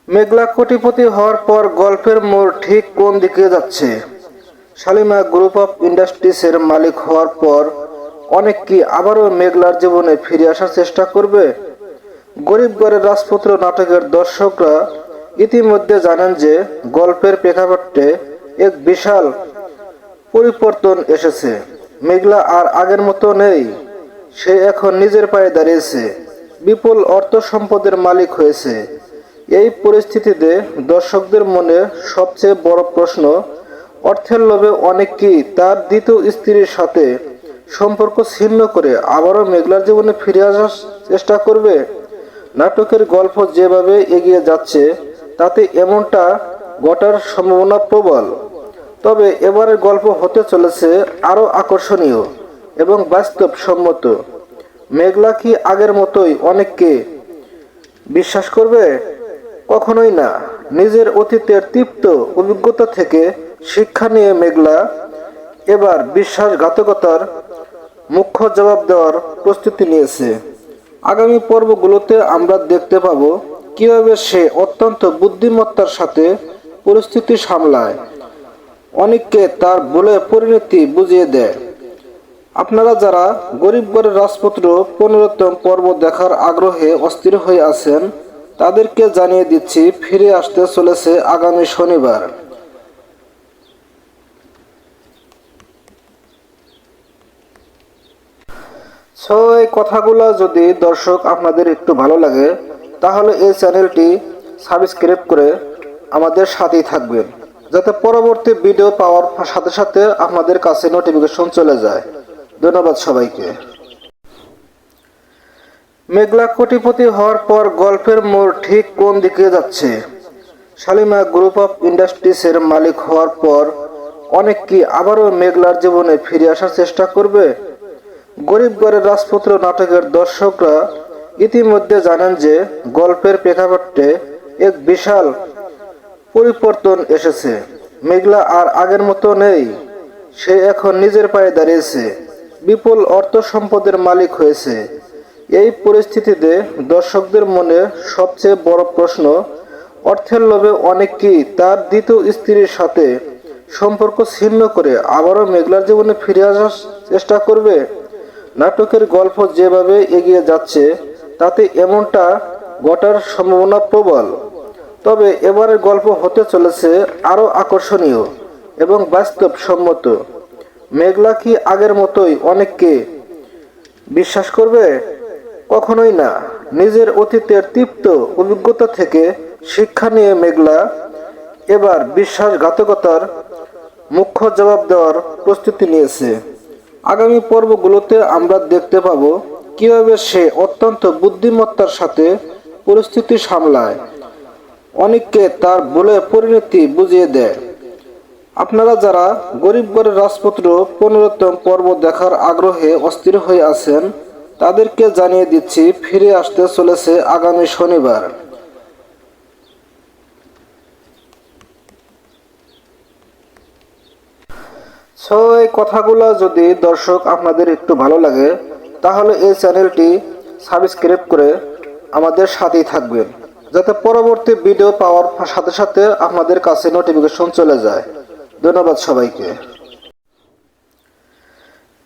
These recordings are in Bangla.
মেঘলা কোটিপতি হওয়ার পর গল্পের মোড় ঠিক কোন দিকে যাচ্ছে? শালিমা গ্রুপ অফ ইন্ডাস্ট্রিজের মালিক হওয়ার পর অনেক কি আবারও মেঘলার জীবনে ফিরে আসার চেষ্টা করবে? গরিব ঘরের রাজপুত্র নাটকের দর্শকরা ইতিমধ্যে জানেন যে গল্পের প্রেক্ষাপটে এক বিশাল পরিবর্তন এসেছে। মেঘলা আর আগের মতো নেই। সে এখন নিজের পায়ে দাঁড়িয়েছে, বিপুল অর্থ সম্পদের মালিক হয়েছে। এই পরিস্থিতিতে দর্শকদের মনে সবচেয়ে বড় প্রশ্ন, অর্থের লোভে অনেক কি তার দ্বিতীয় স্ত্রীর সাথে সম্পর্ক ছিন্ন করে আবারও মেঘলার জীবনে ফিরে আসার চেষ্টা করবে? নাটকের গল্প যেভাবে এগিয়ে যাচ্ছে তাতে এমনটা ঘটার সম্ভাবনা প্রবল। তবে এবারের গল্প হতে চলেছে আরও আকর্ষণীয় এবং বাস্তবসম্মত। মেঘলা কি আগের মতোই অনেককে বিশ্বাস করবে? কখনোই না। নিজের অতীতের তিক্ত অভিজ্ঞতা থেকে শিক্ষা নিয়ে মেঘলা এবার বিশ্বাসঘাতকতার মুখ্য জবাব দেওয়ার প্রস্তুতি নিয়েছে। আগামী পর্বগুলোতে আমরা দেখতে পাব কিভাবে সে অত্যন্ত বুদ্ধিমত্তার সাথে পরিস্থিতি সামলায়, অনেককে তার ভুলের পরিণতি বুঝিয়ে দেয়। আপনারা যারা গরিব ঘরের রাজপুত্র 15তম পর্ব দেখার আগ্রহে অস্থির হয়ে আছেন, তাদেরকে জানিয়ে দিচ্ছি ফিরে আসতে চলেছে আগামী শনিবার। এই কথাগুলো যদি দর্শক আপনাদের একটু ভালো লাগে, তাহলে এই চ্যানেলটি সাবস্ক্রাইব করে আমাদের সাথেই থাকবেন, যাতে পরবর্তী ভিডিও পাওয়ার সাথে সাথে আপনাদের কাছে নোটিফিকেশন চলে যায়। ধন্যবাদ সবাইকে। মেঘলা কোটিপতি হওয়ার পর গল্পের মোড় ঠিক কোন দিকে যাচ্ছে? শালিমা গ্রুপ অফ ইন্ডাস্ট্রিজের মালিক হওয়ার পর অনেক কি আবারও মেঘলার জীবনে ফিরে আসার চেষ্টা করবে? গরিব ঘরের রাজপুত্র নাটকের দর্শকরা ইতিমধ্যে জানেন যে গল্পের প্রেক্ষাপটে এক বিশাল পরিবর্তন এসেছে। মেঘলা আর আগের মতো নেই। সে এখন নিজের পায়ে দাঁড়িয়েছে, বিপুল অর্থ সম্পদের মালিক হয়েছে। এই পরিস্থিতিতে দর্শকদের মনে সবচেয়ে বড় প্রশ্ন, অর্থের লোভে অনেক কি তার দ্বিতীয় স্ত্রীর সাথে সম্পর্ক ছিন্ন করে আবারও মেঘলার জীবনে ফিরে আসার চেষ্টা করবে? নাটকের গল্প যেভাবে এগিয়ে যাচ্ছে তাতে এমনটা ঘটার সম্ভাবনা প্রবল। তবে এবারের গল্প হতে চলেছে আরও আকর্ষণীয় এবং বাস্তবসম্মত। মেঘলা কি আগের মতোই অনেককে বিশ্বাস করবে? কখনোই না। নিজের অতীতের তিক্ত অভিজ্ঞতা থেকে শিক্ষা নিয়ে মেঘলা এবার বিশ্বাসঘাতকতার মুখ্য জবাব দেওয়ার প্রস্তুতি নিয়েছে। আগামী পর্বগুলোতে আমরা দেখতে পাব কিভাবে সে অত্যন্ত বুদ্ধিমত্তার সাথে পরিস্থিতি সামলায়, অনেককে তার ভুলের পরিণতি বুঝিয়ে দেয়। আপনারা যারা গরিব ঘরের রাজপুত্র 15তম পর্ব দেখার আগ্রহে অস্থির হয়ে আছেন, তাদেরকে জানিয়ে দিচ্ছি ফিরে আসতে চলেছে আগামী শনিবার। এই কথাগুলো যদি দর্শক আপনাদের একটু ভালো লাগে, তাহলে এই চ্যানেলটি সাবস্ক্রাইব করে আমাদের সাথেই থাকবেন, যাতে পরবর্তী ভিডিও পাওয়ার সাথে সাথে আপনাদের কাছে নোটিফিকেশন চলে যায়। ধন্যবাদ সবাইকে।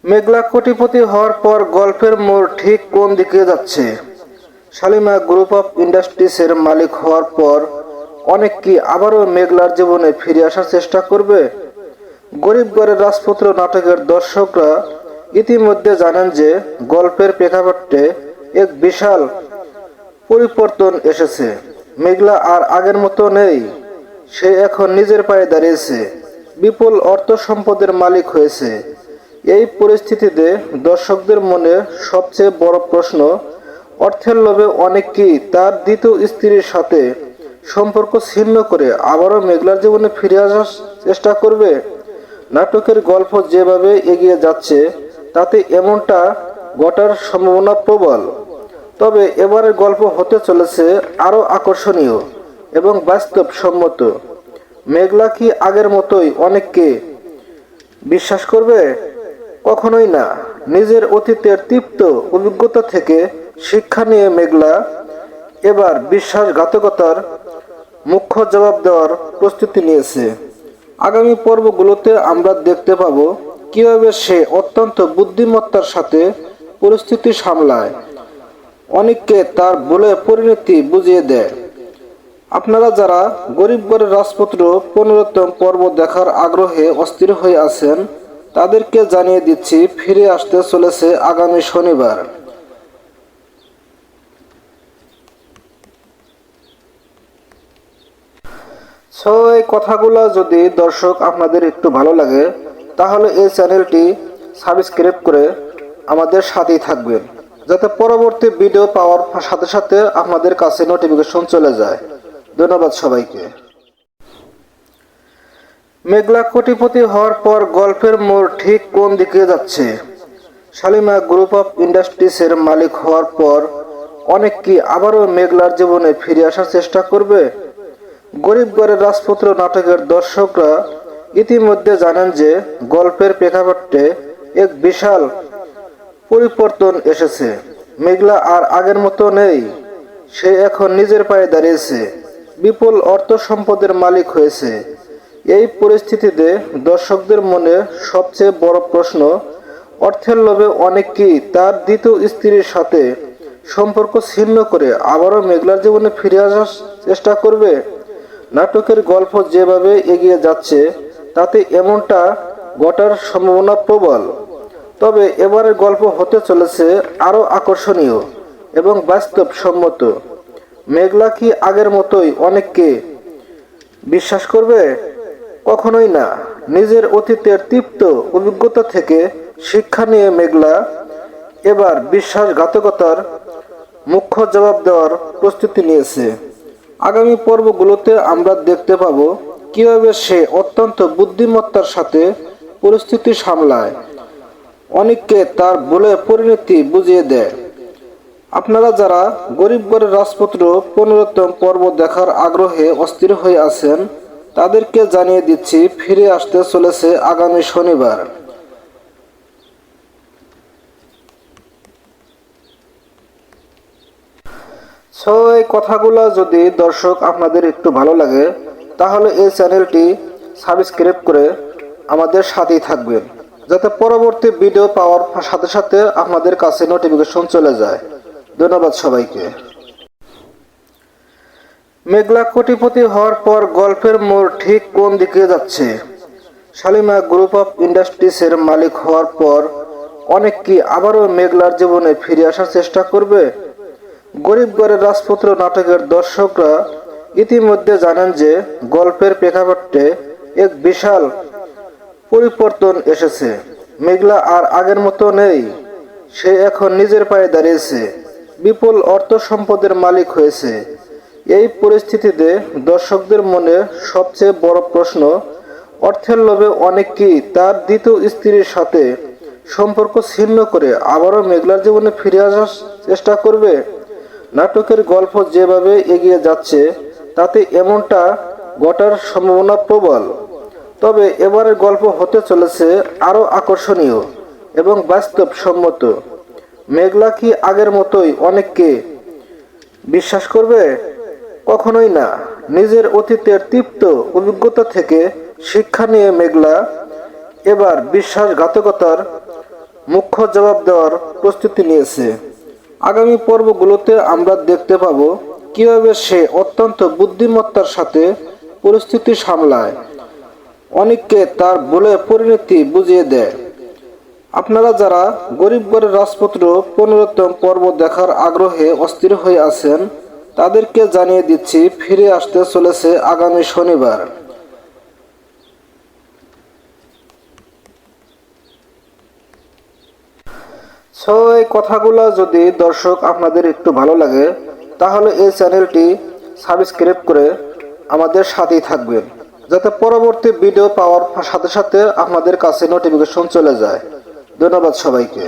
মেঘলা কোটিপতি হওয়ার পর গল্পের মোড় ঠিক কোন দিকে যাচ্ছে? শালিমা গ্রুপ অফ ইন্ডাস্ট্রিজের মালিক হওয়ার পর অনেক কি আবারও মেঘলার জীবনে ফিরে আসার চেষ্টা করবে? গরিব ঘরের রাজপুত্র নাটকের দর্শকরা ইতিমধ্যে জানেন যে গল্পের প্রেক্ষাপটে এক বিশাল পরিবর্তন এসেছে। মেঘলা আর আগের মতো নেই। সে এখন নিজের পায়ে দাঁড়িয়েছে, বিপুল অর্থ সম্পদের মালিক হয়েছে। এই পরিস্থিতিতে দর্শকদের মনে সবচেয়ে বড় প্রশ্ন, অর্থের লোভে অনেক কি তার দ্বিতীয় স্ত্রীর সাথে সম্পর্ক ছিন্ন করে আবারও মেঘলার জীবনে ফিরে আসার চেষ্টা করবে? নাটকের গল্প যেভাবে এগিয়ে যাচ্ছে তাতে এমনটা ঘটার সম্ভাবনা প্রবল। তবে এবারের গল্প হতে চলেছে আরও আকর্ষণীয় এবং বাস্তবসম্মত। মেঘলা কি আগের মতোই অনেককে বিশ্বাস করবে? কখনোই না। নিজের অতীতের তিক্ত অভিজ্ঞতা থেকে শিক্ষা নিয়ে মেঘলা এবার বিশ্বাসঘাতকতার মুখ্য জবাব দেওয়ার প্রস্তুতি নিয়েছে। আগামী পর্বগুলোতে আমরা দেখতে পাব কিভাবে সে অত্যন্ত বুদ্ধিমত্তার সাথে পরিস্থিতি সামলায়, অনেককে তার বলে পরিণতি বুঝিয়ে দেয়। আপনারা যারা গরিব ঘরের রাজপুত্র 15তম পর্ব দেখার আগ্রহে অস্থির হয়ে আছেন, তাদেরকে জানিয়ে দিচ্ছি ফিরে আসতে চলেছে আগামী শনিবার। এই কথাগুলো যদি দর্শক আপনাদের একটু ভালো লাগে, তাহলে এই চ্যানেলটি সাবস্ক্রাইব করে আমাদের সাথেই থাকবেন, যাতে পরবর্তী ভিডিও পাওয়ার সাথে সাথে আপনাদের কাছে নোটিফিকেশন চলে যায়। ধন্যবাদ সবাইকে। মেঘলা কোটিপতি হওয়ার পর গল্পের মোড় ঠিক কোন দিকে যাচ্ছে? শালিমা গ্রুপ অফ ইন্ডাস্ট্রিজের মালিক হওয়ার পর অনেক কি আবারও মেঘলার জীবনে ফিরে আসার চেষ্টা করবে? গরিব ঘরের রাজপুত্র নাটকের দর্শকরা ইতিমধ্যে জানেন যে গল্পের প্রেক্ষাপটে এক বিশাল পরিবর্তন এসেছে। মেঘলা আর আগের মতো নেই। সে এখন নিজের পায়ে দাঁড়িয়েছে, বিপুল অর্থ সম্পদের মালিক হয়েছে। এই পরিস্থিতিতে দর্শকদের মনে সবচেয়ে বড় প্রশ্ন, অর্থের লোভে অনেক কি তার দ্বিতীয় স্ত্রীর সাথে সম্পর্ক ছিন্ন করে আবারও মেঘলার জীবনে ফিরে আসার চেষ্টা করবে? নাটকের গল্প যেভাবে এগিয়ে যাচ্ছে তাতে এমনটা ঘটার সম্ভাবনা প্রবল। তবে এবারের গল্প হতে চলেছে আরও আকর্ষণীয় এবং বাস্তবসম্মত। মেঘলা কি আগের মতোই অনেককে বিশ্বাস করবে? কখনোই না। নিজের অতীতের তিক্ত অভিজ্ঞতা থেকে শিক্ষা নিয়ে মেঘলা এবার বিশ্বাসঘাতকতার মুখ্য জবাব দেওয়ার প্রস্তুতি নিয়েছে। আগামী পর্বগুলোতে আমরা দেখতে পাব কিভাবে সে অত্যন্ত বুদ্ধিমত্তার সাথে পরিস্থিতি সামলায়, অনেককে তার বলে পরিণতি বুঝিয়ে দেয়। আপনারা যারা গরিব ঘরের রাজপুত্র 15তম পর্ব দেখার আগ্রহে অস্থির হয়ে আছেন, তাদেরকে জানিয়ে দিচ্ছি ফিরে আসতে চলেছে আগামী শনিবার। এই কথাগুলো যদি দর্শক আপনাদের একটু ভালো লাগে, তাহলে এই চ্যানেলটি সাবস্ক্রাইব করে আমাদের সাথেই থাকবেন, যাতে পরবর্তী ভিডিও পাওয়ার সাথে সাথে আপনাদের কাছে নোটিফিকেশন চলে যায়। ধন্যবাদ সবাইকে। মেঘলা কোটিপতি হওয়ার পর গল্পের মোড় ঠিক কোন দিকে যাচ্ছে? শালিমা গ্রুপ অফ ইন্ডাস্ট্রিজের মালিক হওয়ার পর অনেক কি আবারও মেঘলার জীবনে ফিরে আসার চেষ্টা করবে? গরিব ঘরের রাজপুত্র নাটকের দর্শকরা ইতিমধ্যে জানেন যে গল্পের প্রেক্ষাপটে এক বিশাল পরিবর্তন এসেছে। মেঘলা আর আগের মতো নেই। সে এখন নিজের পায়ে দাঁড়িয়েছে, বিপুল অর্থ সম্পদের মালিক হয়েছে। এই পরিস্থিতিতে দর্শকদের মনে সবচেয়ে বড় প্রশ্ন, অর্থের লোভে অনেক কি তার দ্বিতীয় স্ত্রীর সাথে সম্পর্ক ছিন্ন করে আবারও মেঘলার জীবনে ফিরে আসার চেষ্টা করবে? নাটকের গল্প যেভাবে এগিয়ে যাচ্ছে তাতে এমনটা ঘটার সম্ভাবনা প্রবল। তবে এবারের গল্প হতে চলেছে আরও আকর্ষণীয় এবং বাস্তবসম্মত। মেঘলা কি আগের মতোই অনেককে বিশ্বাস করবে? কখনোই না। নিজের অতীতের তিক্ত অভিজ্ঞতা থেকে শিক্ষা নিয়ে মেঘলা এবার বিশ্বাসঘাতকতার মুখ্য জবাব দেওয়ার প্রস্তুতি নিয়েছে। আগামী পর্বগুলোতে আমরা দেখতে পাব কিভাবে সে অত্যন্ত বুদ্ধিমত্তার সাথে পরিস্থিতি সামলায়, অনেককে তার বলে পরিণতি বুঝিয়ে দেয়। আপনারা যারা গরিব ঘরের রাজপুত্র 15তম পর্ব দেখার আগ্রহে অস্থির হয়ে আছেন, তাদেরকে জানিয়ে দিচ্ছি ফিরে আসতে চলেছে আগামী শনিবার। এই কথাগুলো যদি দর্শক আপনাদের একটু ভালো লাগে, তাহলে এই চ্যানেলটি সাবস্ক্রাইব করে আমাদের সাথেই থাকবেন, যাতে পরবর্তী ভিডিও পাওয়ার সাথে সাথে আপনাদের কাছে নোটিফিকেশন চলে যায়। ধন্যবাদ সবাইকে।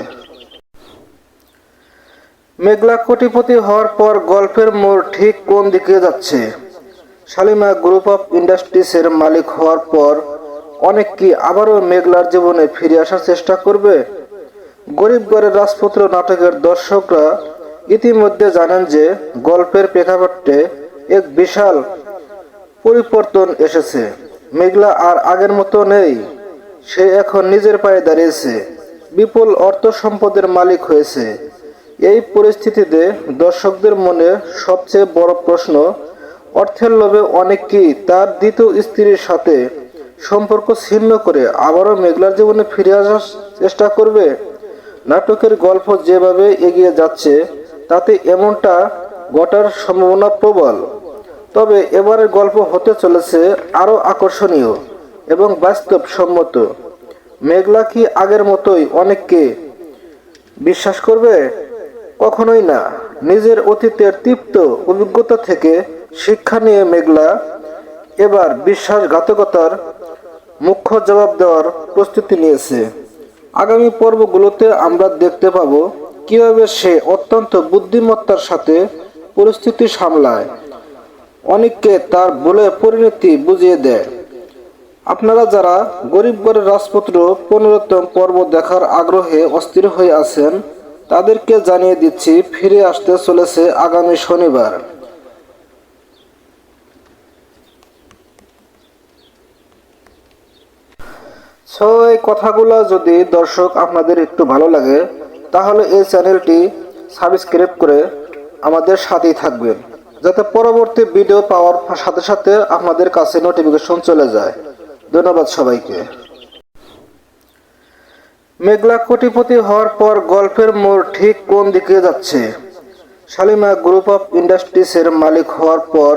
মেঘলা কোটিপতি হওয়ার পর গল্পের মোড় ঠিক কোন দিকে যাচ্ছে? শালিমা গ্রুপ অফ ইন্ডাস্ট্রিজের মালিক হওয়ার পর অনেক কি আবারও মেঘলার জীবনে ফিরে আসার চেষ্টা করবে? গরিব ঘরের রাজপুত্র নাটকের দর্শকরা ইতিমধ্যে জানেন যে গল্পের প্রেক্ষাপটে এক বিশাল পরিবর্তন এসেছে। মেঘলা আর আগের মতো নেই, সে এখন নিজের পায়ে দাঁড়িয়েছে, বিপুল অর্থ সম্পদের মালিক হয়েছে। এই পরিস্থিতিতে দর্শকদের মনে সবচেয়ে বড় প্রশ্ন, অর্থের লোভে অনেক কি তার দ্বিতীয় স্ত্রীর সাথে সম্পর্ক ছিন্ন করে আবারও মেঘলার জীবনে ফিরে আসার চেষ্টা করবে? নাটকের গল্প যেভাবে এগিয়ে যাচ্ছে তাতে এমনটা ঘটার সম্ভাবনা প্রবল। তবে এবারের গল্প হতে চলেছে আরও আকর্ষণীয় এবং বাস্তবসম্মত। মেঘলা কি আগের মতোই অনেককে বিশ্বাস করবে? কখনোই না। নিজের অতীতের তিক্ত অভিজ্ঞতা থেকে শিক্ষা নিয়ে মেঘলা এবার বিশ্বাসঘাতকতার মুখ্য জবাব দেওয়ার প্রস্তুতি নিয়েছে। আগামী পর্বগুলোতে আমরা দেখতে পাব কিভাবে সে অত্যন্ত বুদ্ধিমত্তার সাথে পরিস্থিতি সামলায়, অনেককে তার ভুলে পরিণতি বুঝিয়ে দেয়। আপনারা যারা গরিব ঘরের রাজপুত্র 15তম পর্ব দেখার আগ্রহে অস্থির হয়ে আছেন, তাদেরকে জানিয়ে দিচ্ছি ফিরে আসতে চলেছে আগামী শনিবার। এই কথাগুলো যদি দর্শক আপনাদের একটু ভালো লাগে, তাহলে এই চ্যানেলটি সাবস্ক্রাইব করে আমাদের সাথেই থাকবেন, যাতে পরবর্তী ভিডিও পাওয়ার সাথে সাথে আপনাদের কাছে নোটিফিকেশন চলে যায়। ধন্যবাদ সবাইকে। মেঘলা কোটিপতি হওয়ার পর গল্পের মোড় ঠিক কোন দিকে যাচ্ছে? শালিমা গ্রুপ অফ ইন্ডাস্ট্রিজের মালিক হওয়ার পর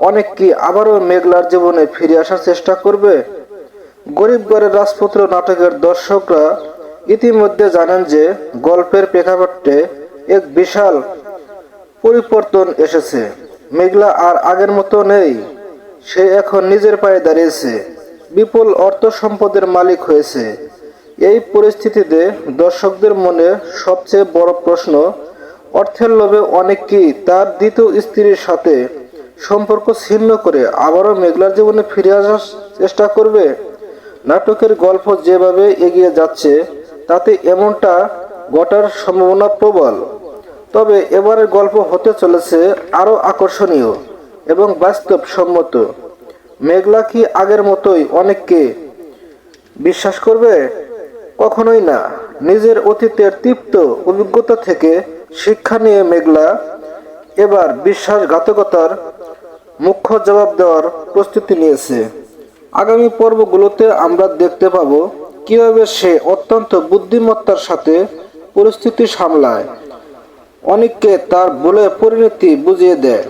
অনেক কি আবারও মেঘলার জীবনে ফিরে আসার চেষ্টা করবে? গরিব ঘরের রাজপুত্র নাটকের দর্শকরা ইতিমধ্যে জানেন যে গল্পের প্রেক্ষাপটে এক বিশাল পরিবর্তন এসেছে। মেঘলা আর আগের মতো নেই, সে এখন নিজের পায়ে দাঁড়িয়েছে, বিপুল অর্থ সম্পদের মালিক হয়েছে। এই পরিস্থিতিতে দর্শকদের মনে সবচেয়ে বড় প্রশ্ন, অর্থের লোভে অনেক কি তার দ্বিতীয় স্ত্রীর সাথে সম্পর্ক ছিন্ন করে আবারও মেঘলার জীবনে ফিরে আসার চেষ্টা করবে? নাটকের গল্প যেভাবে এগিয়ে যাচ্ছে তাতে এমনটা ঘটার সম্ভাবনা প্রবল। তবে এবারের গল্প হতে চলেছে আরও আকর্ষণীয় এবং বাস্তবসম্মত। মেঘলা কি আগের মতোই অনেককে বিশ্বাস করবে? কখনোই না। নিজের অতীতের তিক্ত অভিজ্ঞতা থেকে শিক্ষা নিয়ে মেঘলা এবার বিশ্বাসঘাতকতার মুখ্য জবাব দেওয়ার প্রস্তুতি নিয়েছে। আগামী পর্বগুলোতে আমরা দেখতে পাব কিভাবে সে অত্যন্ত বুদ্ধিমত্তার সাথে পরিস্থিতি সামলায়, অনেককে তার ভুলে পরিণতি বুঝিয়ে দেয়।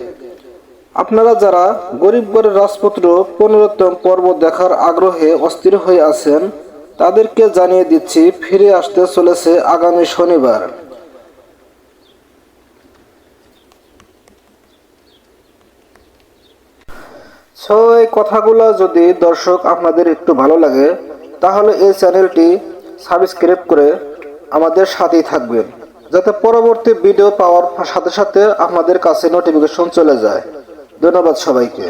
আপনারা যারা গরিব ঘরের রাজপুত্র 15তম পর্ব দেখার আগ্রহে অস্থির হয়ে আছেন, তাদেরকে জানিয়ে দিচ্ছি ফিরে আসতে চলেছে আগামী শনিবার। এই কথাগুলো যদি দর্শক আপনাদের একটু ভালো লাগে, তাহলে এই চ্যানেলটি সাবস্ক্রাইব করে আমাদের সাথেই থাকবেন, যাতে পরবর্তী ভিডিও পাওয়ার সাথে সাথে আপনাদের কাছে নোটিফিকেশন চলে যায়। ধন্যবাদ সবাইকে।